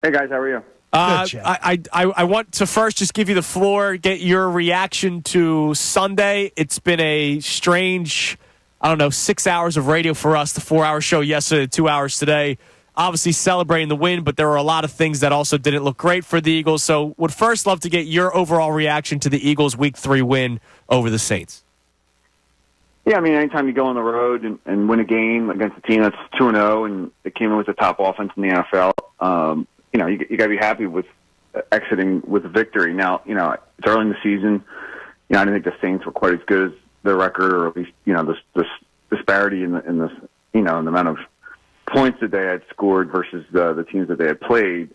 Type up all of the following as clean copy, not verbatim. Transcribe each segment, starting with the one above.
Hey, guys, how are you? I want to first just give you the floor, get your reaction to Sunday. It's been a strange, 6 hours of radio for us, the 4-hour show yesterday, 2 hours today. Obviously celebrating the win, but there were a lot of things that also didn't look great for the Eagles. So would first love to get your overall reaction to the Eagles' Week 3 win over the Saints. Yeah, I mean, anytime you go on the road and win a game against a team that's 2-0 and it came in with the top offense in the NFL, you got to be happy with exiting with a victory. Now, it's early in the season. I didn't think the Saints were quite as good as their record, or at least, this disparity in the amount of points that they had scored versus the teams that they had played.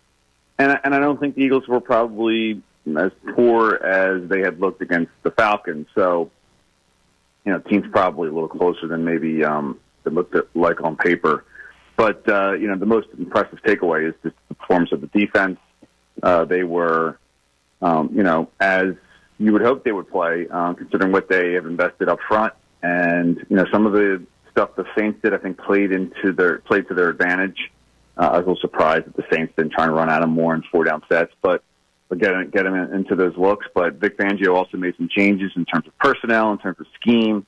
And I don't think the Eagles were probably as poor as they had looked against the Falcons. So, team's probably a little closer than maybe it looked like on paper. But, the most impressive takeaway is just the performance of the defense. They were, as you would hope they would play, considering what they have invested up front. And, some of the stuff the Saints did, I think, played to their advantage. I was a little surprised that the Saints didn't try to run at them more in 4-down sets, but get them into those looks. But Vic Fangio also made some changes in terms of personnel, in terms of scheme.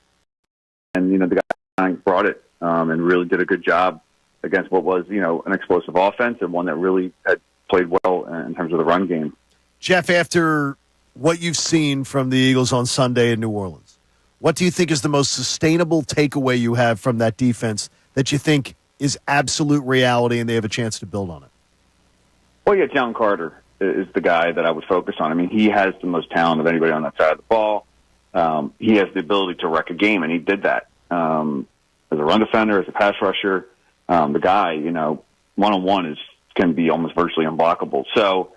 And, the guy brought it and really did a good job against what was, an explosive offense and one that really had played well in terms of the run game. Jeff, after what you've seen from the Eagles on Sunday in New Orleans, what do you think is the most sustainable takeaway you have from that defense that you think is absolute reality and they have a chance to build on it? Well, yeah, John Carter is the guy that I would focus on. I mean, he has the most talent of anybody on that side of the ball. He has the ability to wreck a game, and he did that as a run defender, as a pass rusher. The guy, one-on-one can be almost virtually unblockable. So,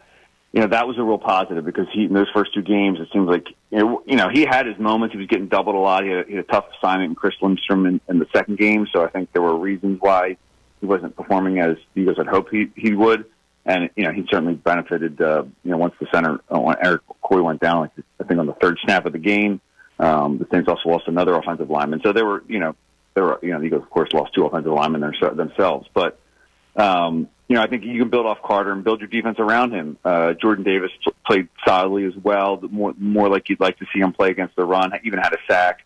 that was a real positive because in those first two games, it seems like, he had his moments. He was getting doubled a lot. He had a tough assignment in Chris Lindstrom in the second game. So I think there were reasons why he wasn't performing as the Eagles had hoped he would. And, he certainly benefited, once the center, when Eric Coy went down, I think on the third snap of the game. The Saints also lost another offensive lineman. So the Eagles, of course, lost two offensive linemen themselves. But, I think you can build off Carter and build your defense around him. Jordan Davis played solidly as well, more like you'd like to see him play against the run, even had a sack.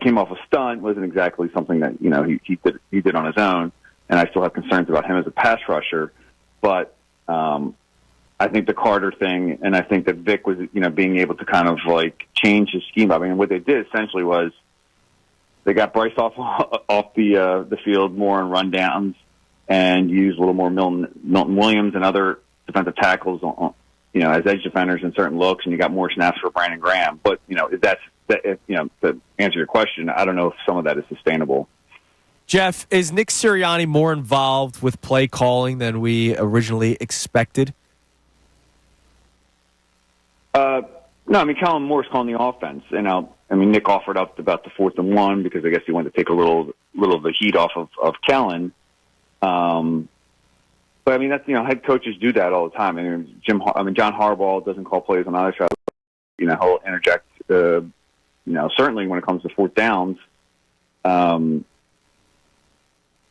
Came off a stunt, wasn't exactly something that, he did on his own. And I still have concerns about him as a pass rusher. But I think the Carter thing, and I think that Vic was, being able to kind of change his scheme. I mean, what they did essentially was they got Bryce off the field more on rundowns and used a little more Milton Williams and other defensive tackles as edge defenders in certain looks, and you got more snaps for Brandon Graham. But to answer your question, I don't know if some of that is sustainable. Jeff, is Nick Sirianni more involved with play calling than we originally expected? No, I mean, Kellen Moore's calling the offense. And Nick offered up about the 4th and 1 because I guess he wanted to take a little of the heat off of Kellen. But I mean, that's, head coaches do that all the time. John Harbaugh doesn't call plays on either side. He'll interject, certainly when it comes to 4th downs.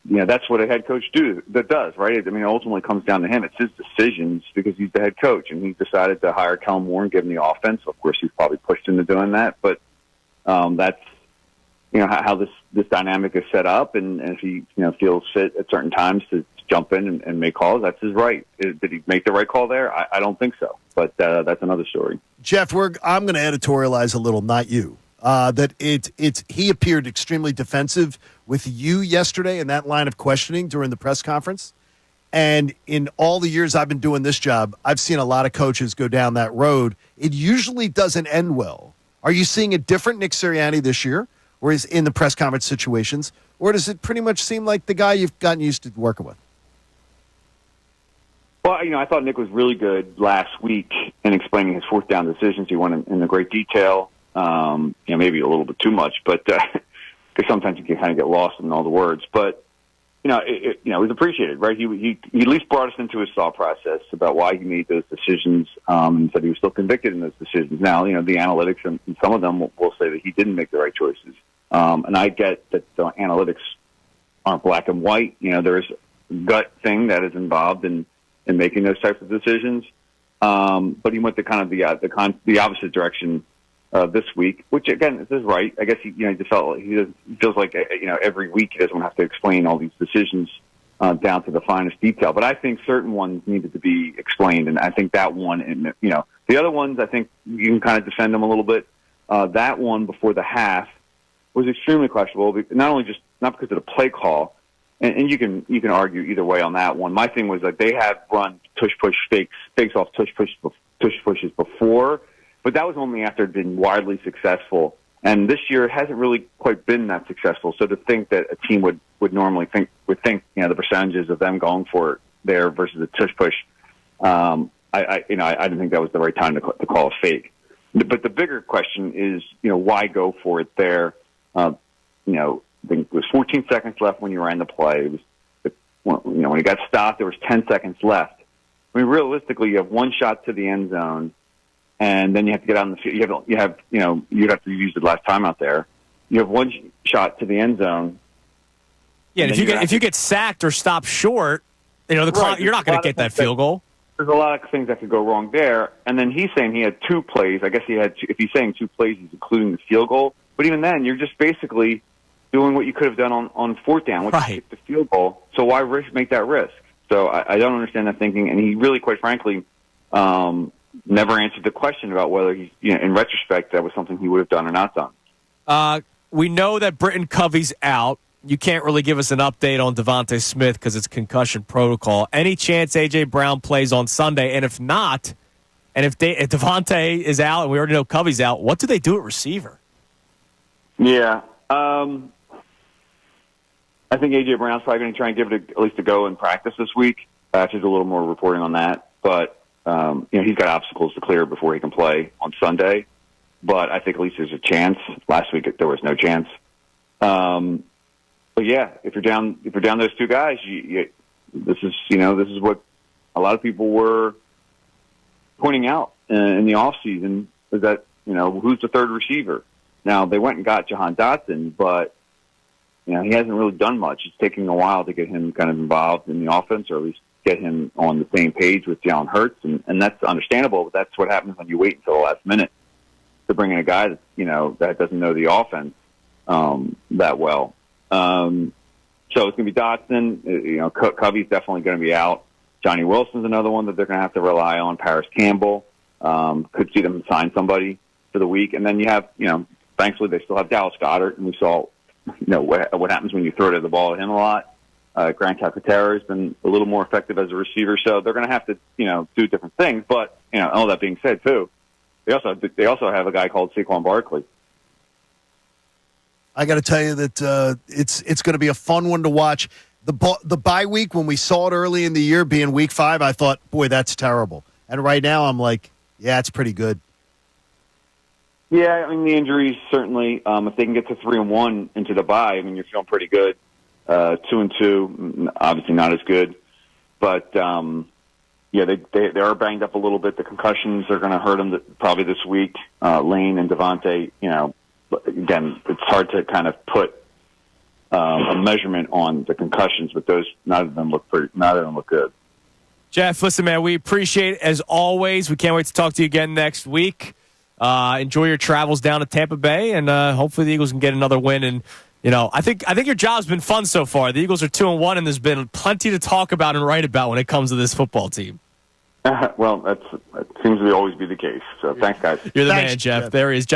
That's what a head coach does, right? I mean, it ultimately comes down to him. It's his decisions because he's the head coach, and he decided to hire Kellen Moore and give him the offense. Of course, he's probably pushed into doing that, but that's how this dynamic is set up. And if he feels fit at certain times to jump in and make calls, that's his right. Did he make the right call there? I don't think so, but that's another story. Jeff, I'm going to editorialize a little, not you. That he appeared extremely defensive with you yesterday in that line of questioning during the press conference. And in all the years I've been doing this job, I've seen a lot of coaches go down that road. It usually doesn't end well. Are you seeing a different Nick Sirianni this year, or is in the press conference situations, or does it pretty much seem like the guy you've gotten used to working with? Well, I thought Nick was really good last week in explaining his 4th down decisions. He went in great detail. Maybe a little bit too much, but because sometimes you can kind of get lost in all the words. But it was appreciated, right? He at least brought us into his thought process about why he made those decisions, and said he was still convicted in those decisions. Now, the analytics and some of them will say that he didn't make the right choices, and I get that the analytics aren't black and white. There's a gut thing that is involved, and in making those types of decisions. But he went to kind of the opposite direction this week, which again this is right. I guess he just felt like he feels like every week he doesn't have to explain all these decisions down to the finest detail. But I think certain ones needed to be explained, and I think that one, and the other ones, I think you can kind of defend them a little bit. That one before the half was extremely questionable, not because of the play call, and you can argue either way on that one. My thing was that they have run tush push fakes off tush pushes before, but that was only after it had been widely successful. And this year it hasn't really quite been that successful. So to think that a team would normally think the percentages of them going for it there versus a tush push, I didn't think that was the right time to call a fake. But the bigger question is, why go for it there? I think it was 14 seconds left when you ran the play. It was, when he got stopped, there was 10 seconds left. I mean, realistically, you have one shot to the end zone, and then you have to get out on the field. You'd have to use the last time out there. You have one shot to the end zone. Yeah, and if you get sacked or stopped short, the clock, you're not going to get that field goal. There's a lot of things that could go wrong there. And then he's saying he had 2 plays. I guess if he's saying 2 plays, he's including the field goal. But even then, you're just basically doing what you could have done on fourth down, which is kick the field goal. So why make that risk? So I don't understand that thinking. And he really, quite frankly, never answered the question about whether he, in retrospect, that was something he would have done or not done. We know that Britton Covey's out. You can't really give us an update on Devontae Smith because it's concussion protocol. Any chance A.J. Brown plays on Sunday? And if not, and if Devontae is out and we already know Covey's out, what do they do at receiver? Yeah. I think A.J. Brown's probably going to try and give it at least a go in practice this week. I have to do a little more reporting on that. But, he's got obstacles to clear before he can play on Sunday. But I think at least there's a chance. Last week there was no chance. But yeah, if you're down those 2 guys, this is what a lot of people were pointing out in the off season, is that who's the third receiver. Now they went and got Jahan Dotson, but he hasn't really done much. It's taking a while to get him kind of involved in the offense, or at least get him on the same page with Jalen Hurts, and that's understandable. But that's what happens when you wait until the last minute to bring in a guy that that doesn't know the offense that well. So it's going to be Dotson. Covey's definitely going to be out. Johnny Wilson's another one that they're going to have to rely on. Paris Campbell, could see them sign somebody for the week. And then you have, thankfully they still have Dallas Goedert, and we saw, what happens when you throw the ball at him a lot. Grant Calcaterra has been a little more effective as a receiver, so they're going to have to, do different things. But, all that being said, too, they also have a guy called Saquon Barkley. I got to tell you that it's going to be a fun one to watch. The bye week, when we saw it early in the year being week 5, I thought, boy, that's terrible. And right now I'm like, yeah, it's pretty good. Yeah, I mean, the injuries certainly, if they can get to 3-1 into the bye, you're feeling pretty good. 2-2, obviously not as good. But, they are banged up a little bit. The concussions are going to hurt them probably this week. Lane and Devontae, again, it's hard to kind of put a measurement on the concussions, but none of them look good. Jeff, listen, man, we appreciate it as always. We can't wait to talk to you again next week. Enjoy your travels down to Tampa Bay, and hopefully the Eagles can get another win. And I think your job's been fun so far. The Eagles are 2-1, and there's been plenty to talk about and write about when it comes to this football team. Well, that seems to always be the case. So thanks, guys. You're the man, Jeff. There he is.